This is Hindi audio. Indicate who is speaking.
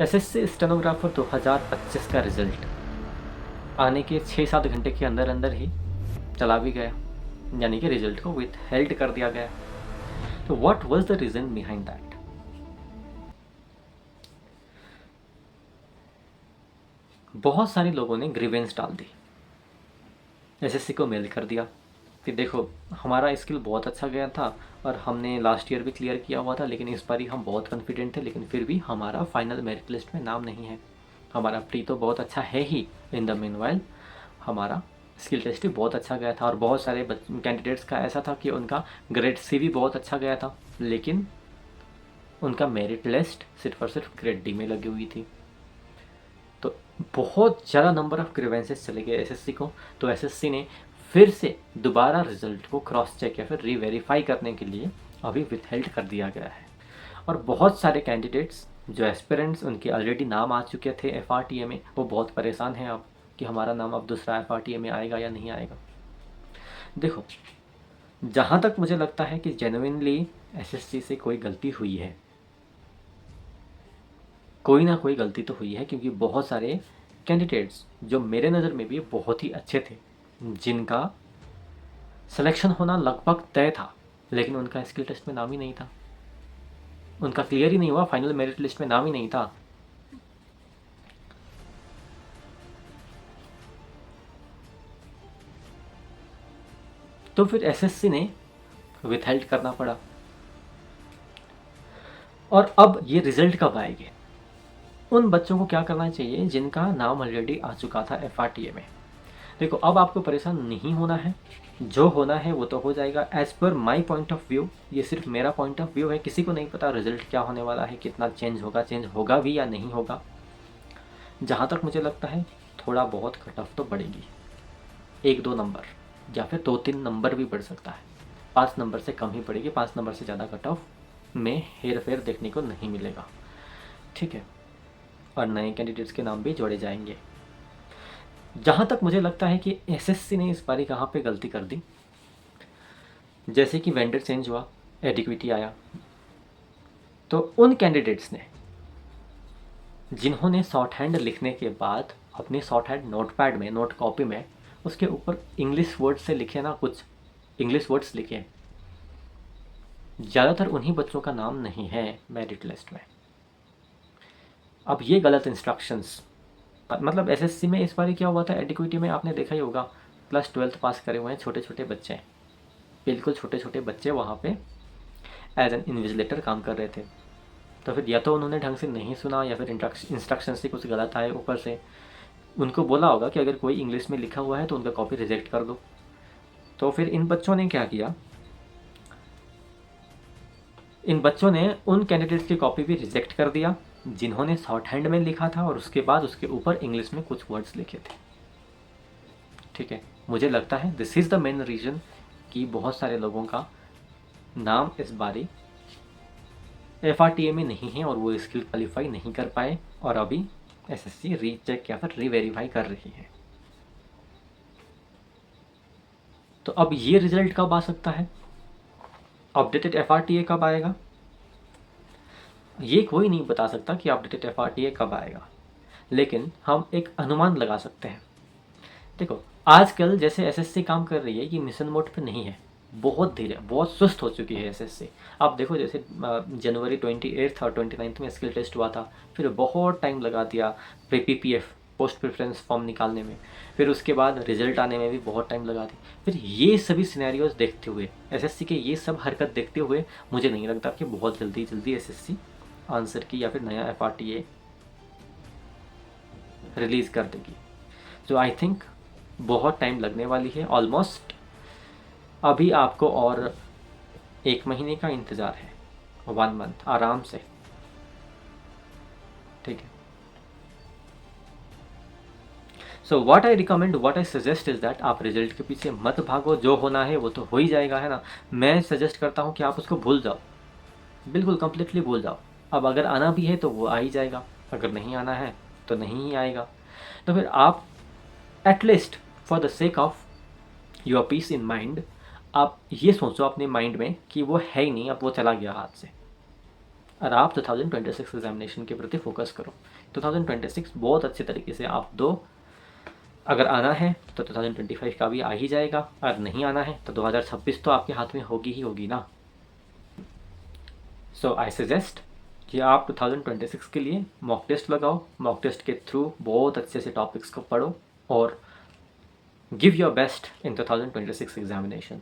Speaker 1: एसएससी स्टेनोग्राफर 2025 का रिजल्ट आने के 6-7 घंटे के अंदर अंदर ही चला भी गया, यानी कि रिजल्ट को विथ हेल्ड कर दिया गया। तो what was the reason behind that? बहुत सारे लोगों ने ग्रीवेंस डाल दी, एसएससी को मेल कर दिया कि देखो हमारा स्किल बहुत अच्छा गया था और हमने लास्ट ईयर भी क्लियर किया हुआ था, लेकिन इस बार ही हम बहुत कॉन्फिडेंट थे, लेकिन फिर भी हमारा फाइनल मेरिट लिस्ट में नाम नहीं है। हमारा प्री तो बहुत अच्छा है ही, इन द मीनवाइल हमारा स्किल टेस्ट भी बहुत अच्छा गया था और बहुत सारे कैंडिडेट्स का ऐसा था कि उनका ग्रेड सी भी बहुत अच्छा गया था, लेकिन उनका मेरिट लिस्ट सिर्फ और सिर्फ ग्रेड डी में लगी हुई थी। तो बहुत ज़्यादा नंबर ऑफ ग्रीवेंसेस चले गए एसएससी को। तो एसएससी ने फिर से दोबारा रिजल्ट को क्रॉस चेक या फिर रीवेरीफाई करने के लिए अभी विथहेल्ड कर दिया गया है। और बहुत सारे कैंडिडेट्स जो एस्पिरेंट्स उनके ऑलरेडी नाम आ चुके थे एफआरटीए में, वो बहुत परेशान हैं अब कि हमारा नाम अब दूसरा एफआरटीए में आएगा या नहीं आएगा। देखो, जहाँ तक मुझे लगता है कि जेन्युइनली एसएससी से कोई गलती हुई है, कोई ना कोई गलती तो हुई है, क्योंकि बहुत सारे कैंडिडेट्स जो मेरे नज़र में भी बहुत ही अच्छे थे, जिनका सिलेक्शन होना लगभग तय था, लेकिन उनका स्किल टेस्ट में नाम ही नहीं था, उनका क्लियर ही नहीं हुआ, फाइनल मेरिट लिस्ट में नाम ही नहीं था। तो फिर एसएससी ने विथहेल्ड करना पड़ा। और अब ये रिजल्ट कब आएंगे? उन बच्चों को क्या करना चाहिए जिनका नाम ऑलरेडी आ चुका था एफआरटीए में? देखो, अब आपको परेशान नहीं होना है, जो होना है वो तो हो जाएगा as per my point of view. ये सिर्फ मेरा पॉइंट ऑफ व्यू है, किसी को नहीं पता रिजल्ट क्या होने वाला है, कितना चेंज होगा भी या नहीं होगा। जहाँ तक मुझे लगता है थोड़ा बहुत कट ऑफ तो बढ़ेगी, 1-2 नंबर या फिर 2-3 नंबर भी बढ़ सकता है। 5 नंबर से कम ही पड़ेगी, 5 नंबर से ज़्यादा कट ऑफ में हेर फेर देखने को नहीं मिलेगा, ठीक है। और नए कैंडिडेट्स के नाम भी जोड़े जाएंगे। जहाँ तक मुझे लगता है कि एसएससी ने इस बारी कहाँ पे गलती कर दी, जैसे कि वेंडर चेंज हुआ, एडिक्विटी आया, तो उन कैंडिडेट्स ने जिन्होंने शॉर्ट हैंड लिखने के बाद अपनी शॉर्ट हैंड नोटपैड में, नोट कॉपी में उसके ऊपर इंग्लिश वर्ड से लिखे ना, कुछ इंग्लिश वर्ड्स लिखे, ज़्यादातर उन्हीं बच्चों का नाम नहीं है मेरिट लिस्ट में। अब ये गलत इंस्ट्रक्शंस, मतलब एसएससी में इस बार क्या हुआ था, एडिक्विटी में आपने देखा ही होगा, प्लस 12th पास करे हुए हैं छोटे छोटे बच्चे हैं, बिल्कुल छोटे छोटे बच्चे वहाँ पे एज एन इन्विजिलेटर काम कर रहे थे। तो फिर या तो उन्होंने ढंग से नहीं सुना या फिर इंस्ट्रक्शन से कुछ गलत आए, ऊपर से उनको बोला होगा कि अगर कोई इंग्लिश में लिखा हुआ है तो उनका कॉपी रिजेक्ट कर दो। तो फिर इन बच्चों ने क्या किया, इन बच्चों ने उन कैंडिडेट्स की कॉपी भी रिजेक्ट कर दिया जिन्होंने शॉर्ट हैंड में लिखा था और उसके बाद उसके ऊपर इंग्लिश में कुछ वर्ड्स लिखे थे, ठीक है। मुझे लगता है this is the main reason कि बहुत सारे लोगों का नाम इस बारी एफआरटीए में नहीं है और वो स्किल क्वालिफाई नहीं कर पाए, और अभी एसएससी रीचेक या फिर रीवेरीफाई कर रही है। तो अब ये रिजल्ट कब आ सकता है, अपडेटेड एफआरटीए कब आएगा, ये कोई नहीं बता सकता कि अपडेटेड एफआरटीए कब आएगा, लेकिन हम एक अनुमान लगा सकते हैं। देखो, आजकल जैसे एसएससी काम कर रही है, ये मिशन मोड पे नहीं है, बहुत धीरे, बहुत सुस्त हो चुकी है एसएससी। आप देखो, जैसे जनवरी 28 और 29 में स्किल टेस्ट हुआ था, फिर बहुत टाइम लगा दिया पीपीएफ, पोस्ट प्रेफरेंस फॉर्म निकालने में, फिर उसके बाद रिजल्ट आने में भी बहुत टाइम लगा दी। फिर ये सभी सिनेरियोज देखते हुए, एसएससी के ये सब हरकत देखते हुए, मुझे नहीं लगता कि बहुत जल्दी जल्दी एसएससी आंसर की या फिर नया एफआरटीए रिलीज़ कर देगी। जो आई थिंक बहुत टाइम लगने वाली है, ऑलमोस्ट अभी आपको और 1 महीने का इंतज़ार है, 1 मंथ आराम से, ठीक है। So what I recommend, what I suggest is that आप रिजल्ट के पीछे मत भागो, जो होना है वो तो हो ही जाएगा, है ना। मैं सजेस्ट करता हूँ कि आप उसको भूल जाओ, बिल्कुल कंप्लीटली भूल जाओ। अब अगर आना भी है तो वो आ ही जाएगा, अगर नहीं आना है तो नहीं ही आएगा। तो फिर आप at least for the sake of your peace in mind, आप ये सोचो अपने माइंड में कि वो है ही नहीं, अब वो चला गया हाथ से, और आप 2026 एग्जामिनेशन के प्रति फोकस करो। 2026 बहुत अच्छे तरीके से आप दो। अगर आना है तो 2025 का भी आ ही जाएगा, अगर नहीं आना है तो 2026 तो आपके हाथ में होगी ही होगी ना। सो आई सजेस्ट कि आप 2026 के लिए मॉक टेस्ट लगाओ, मॉक टेस्ट के थ्रू बहुत अच्छे से टॉपिक्स को पढ़ो और give your best in 2026 examination.